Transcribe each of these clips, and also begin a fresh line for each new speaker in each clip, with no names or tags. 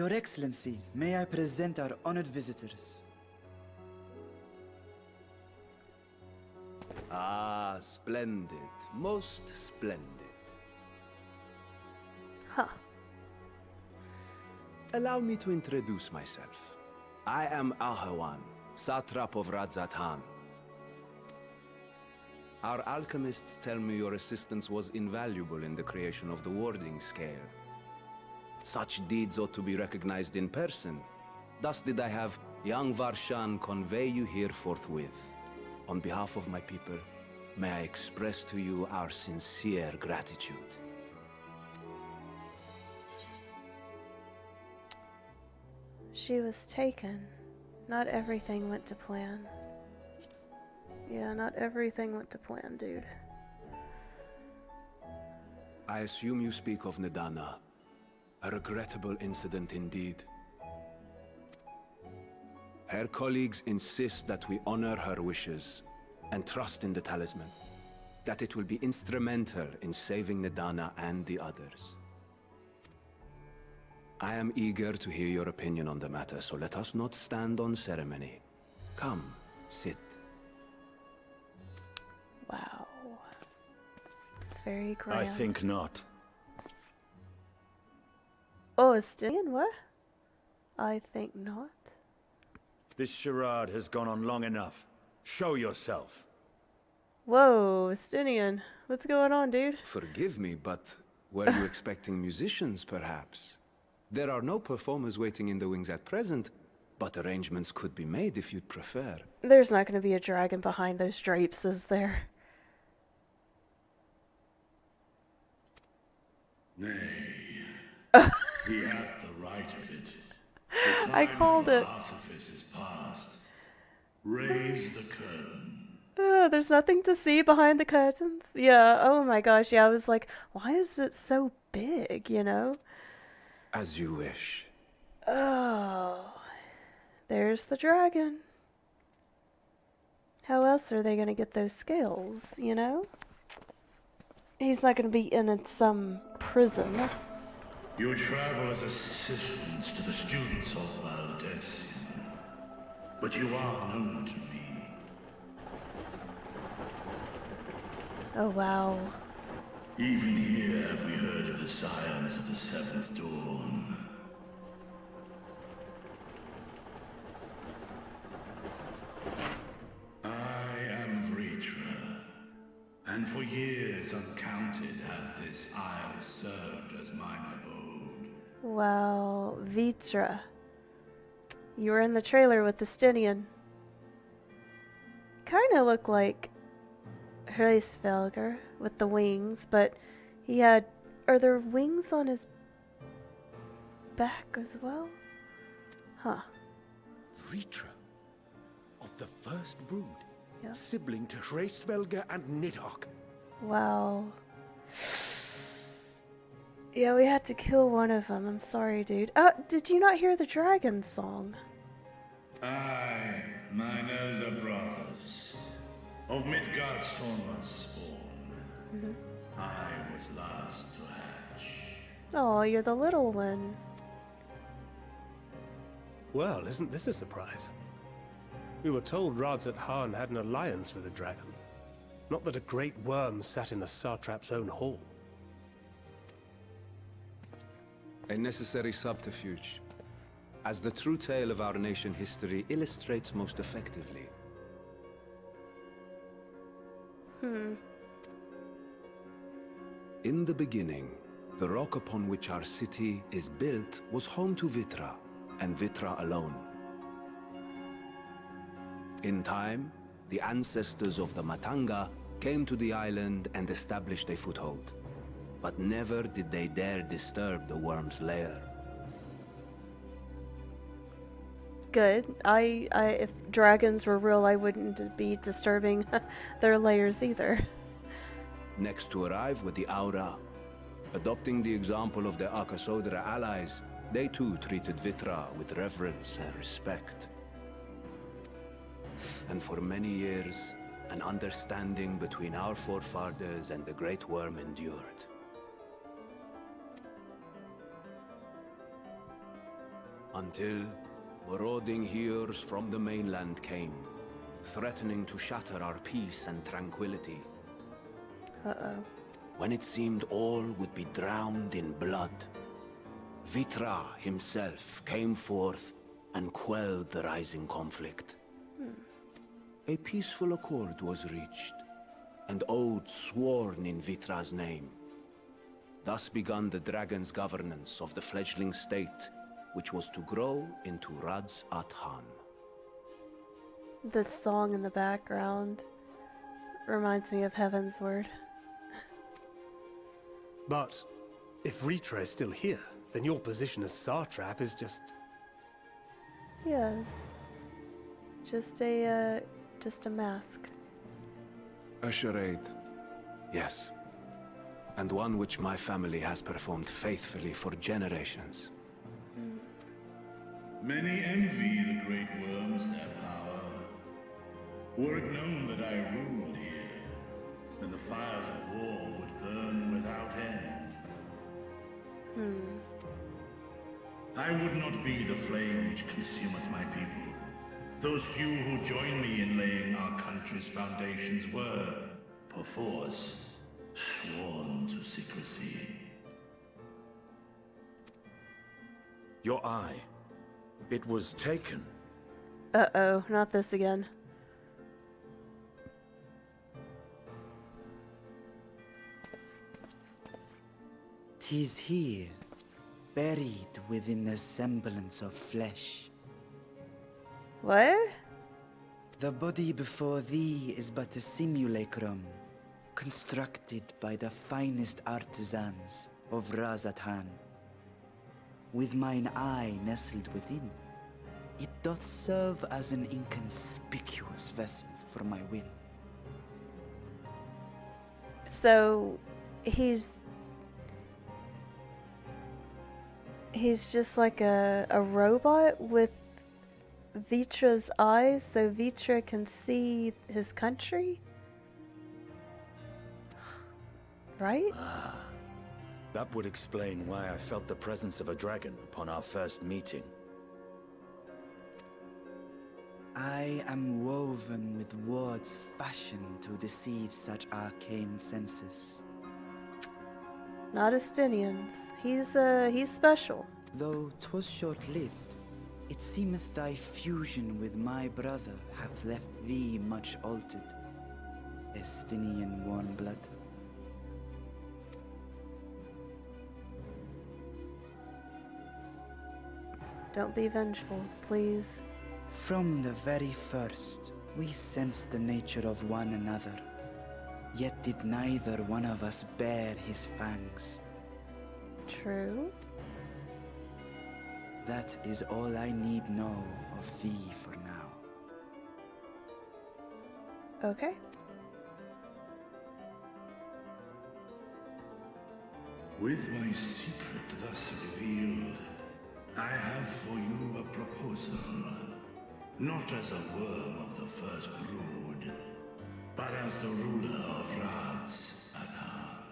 Your Excellency, may I present our honored visitors?
Ah, splendid. Most splendid.
Huh.
Allow me to introduce myself. I am Ahawan, satrap of Radzatan. Our alchemists tell me your assistance was invaluable in the creation of the warding scale. Such deeds ought to be recognized in person. Thus did I have young Varshan convey you here forthwith. On behalf of my people, may I express to you our sincere gratitude.
She was taken. Not everything went to plan. Yeah, not everything went to plan, dude.
I assume you speak of Nidana. A regrettable incident indeed. Her colleagues insist that we honor her wishes and trust in the talisman, that it will be instrumental in saving Nidana and the others. I am eager to hear your opinion on the matter, so let us not stand on ceremony. Come, sit.
Wow. It's very grand.
I think not.
Oh, Estinian, what? I think not.
This charade has gone on long enough. Show yourself.
Whoa, Estinian. What's going on, dude?
Forgive me, but were you expecting musicians, perhaps? There are no performers waiting in the wings at present, but arrangements could be made if you'd prefer.
There's not going to be a dragon behind those drapes, is there?
Nay, he hath the right of it. The
I
time
called
for
it.
artifice is past. Raise the curtain.
There's nothing to see behind the curtains. Yeah, oh my gosh, yeah, I was like, why is it so big, you know?
As you wish.
Oh, there's the dragon. How else are they going to get those scales, you know? He's not going to be in some prison.
You travel as assistants to the students of Valdesian, but you are known to me.
Oh, wow.
Even here have we heard of the scions of the Seventh Dawn. I am Vritra, and for years uncounted hath this isle served as mine abode.
Wow, Vitra. You were in the trailer with the Stinian. Kind of looked like Hreisvelger with the wings, but he had... Are there wings on his back as well? Huh.
Vritra, of the first brood,
Yeah.
sibling to Hreisvelger and Nidhogg.
Wow. Yeah, we had to kill one of them. I'm sorry, dude. Did you not hear the dragon song?
I, mine elder brothers, of Midgard Sorma's spawn, I was last to hatch.
Oh, you're the little one.
Well, isn't this a surprise? We were told Radzat Han had an alliance with a dragon. Not that a great worm sat in the satrap's own hall.
A necessary subterfuge, as the true tale of our nation history illustrates most effectively. In the beginning, the rock upon which our city is built was home to Vitra, and Vitra alone. In time, the ancestors of the Matanga came to the island and established a foothold. But never did they dare disturb the worm's lair.
Good. If dragons were real, I wouldn't be disturbing their lairs either.
Next to arrive were the Aura. Adopting the example of their Akasodra allies, they too treated Vitra with reverence and respect. And for many years, an understanding between our forefathers and the Great Worm endured. Until marauding heroes from the mainland came, threatening to shatter our peace and tranquility.
Uh-oh.
When it seemed all would be drowned in blood, Vitra himself came forth and quelled the rising conflict. A peaceful accord was reached, and oaths sworn in Vitra's name. Thus began the dragon's governance of the fledgling state, which was to grow into Radz at Han.
This song in the background reminds me of Heaven's Word.
But if Ritra is still here, then your position as Satrap is just...
Yes. Just a mask.
A charade, yes. And one which my family has performed faithfully for generations.
Many envy the great worms their power. Were it known that I ruled here, then the fires of war would burn without end. I would not be the flame which consumeth my people. Those few who join me in laying our country's foundations were, perforce, sworn to secrecy.
Your eye. It was taken.
Uh-oh, not this again.
"'Tis here, buried within the semblance of flesh.
What?
The body before thee is but a simulacrum, constructed by the finest artisans of Razatan. With mine eye nestled within, it doth serve as an inconspicuous vessel for my will."
So, he's just like a robot with Vitra's eyes, so Vitra can see his country? Right?
That would explain why I felt the presence of a dragon upon our first meeting.
I am woven with words fashioned to deceive such arcane senses.
Not Estinians. He's special.
Though 'twas short-lived, it seemeth thy fusion with my brother hath left thee much altered, Estinian warmblood.
Don't be vengeful, please.
From the very first, we sensed the nature of one another, yet did neither one of us bare his fangs.
True.
That is all I need know of thee for now.
Okay.
With my secret thus revealed, I have for you a proposal. Not as a worm of the first brood, but as the ruler of Radz at Han.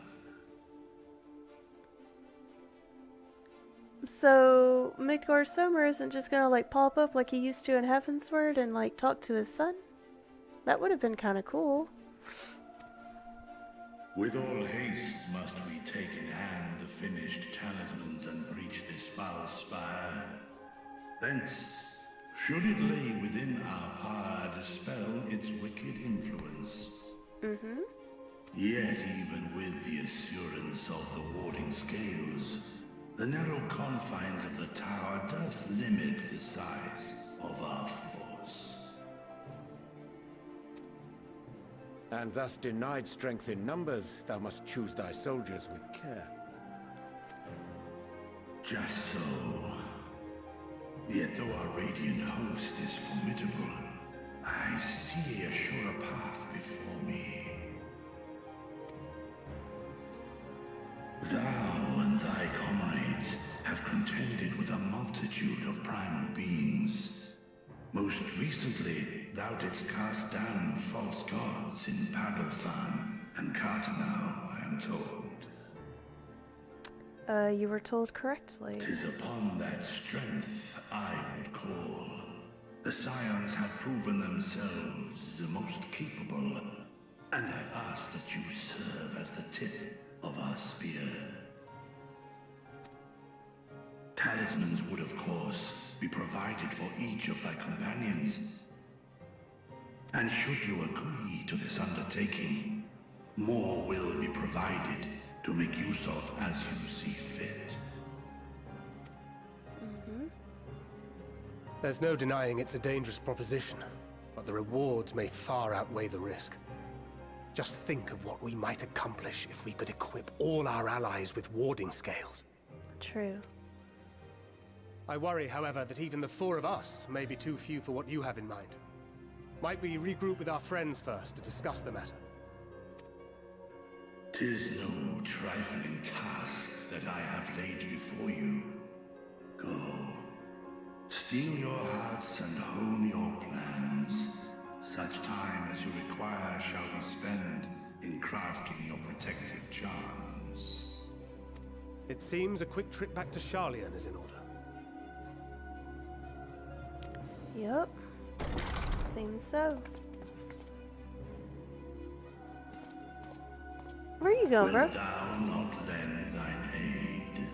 So, Midgar Sommer isn't just gonna like pop up like he used to in Heavensward and like talk to his son? That would have been kind of cool.
With all haste must we take in hand the finished talismans and breach this foul spire. Thence, should it lay within our power, dispel its wicked influence. Yet even with the assurance of the warding scales, the narrow confines of the tower doth limit the size of our force.
And thus denied strength in numbers, thou must choose thy soldiers with care.
Just so. Yet though our radiant host is formidable, I see a surer path before me. Thou and thy comrades have contended with a multitude of primal beings. Most recently, thou didst cast down false gods in Pagalthan and Cartanau, I am told.
You were told correctly.
'Tis upon that strength I would call. The Scions have proven themselves the most capable, and I ask that you serve as the tip of our spear. Talismans would, of course, be provided for each of thy companions. And should you agree to this undertaking, more will be provided to make use of as you see fit.
There's no denying it's a dangerous proposition, but the rewards may far outweigh the risk. Just think of what we might accomplish if we could equip all our allies with warding scales.
True.
I worry, however, that even the 4 of us may be too few for what you have in mind. Might we regroup with our friends first to discuss the matter?
'Tis no trifling task that I have laid before you. Go. Steel your hearts and hone your plans. Such time as you require shall be spent in crafting your protective charms.
It seems a quick trip back to Charlian is in order.
Yup. Seems so. Where are you going, bro?
Wilt thou not lend thine aid?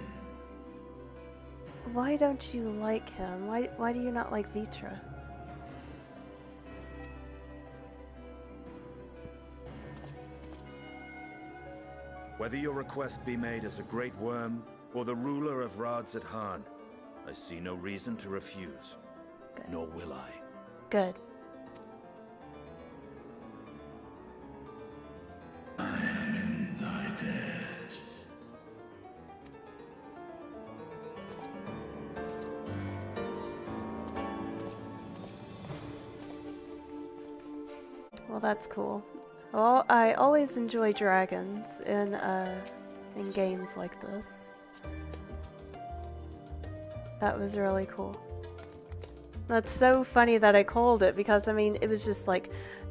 Why don't you like him? Why do you not like Vitra?
Whether your request be made as a great worm or the ruler of Radzat-Han, I see no reason to refuse.
Good.
Nor will I.
Good.
I am in thy debt.
Well, that's cool. Well, I always enjoy dragons in games like this. That was really cool. That's so funny that I called it because, I mean, it was just like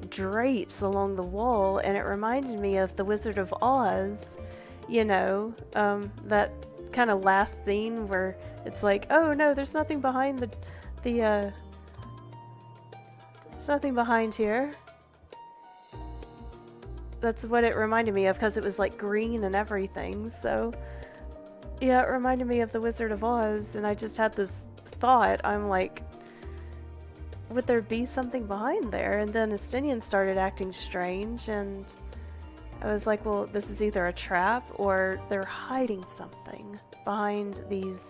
drapes along the wall, and it reminded me of The Wizard of Oz, you know, that kind of last scene where it's like, oh no, there's nothing behind there's nothing behind here. That's what it reminded me of because it was like green and everything. So yeah, it reminded me of The Wizard of Oz, and I just had this thought. I'm like, would there be something behind there? And then Estinian started acting strange, and I was like, well, this is either a trap or they're hiding something behind these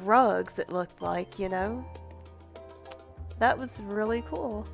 rugs, it looked like, you know? That was really cool.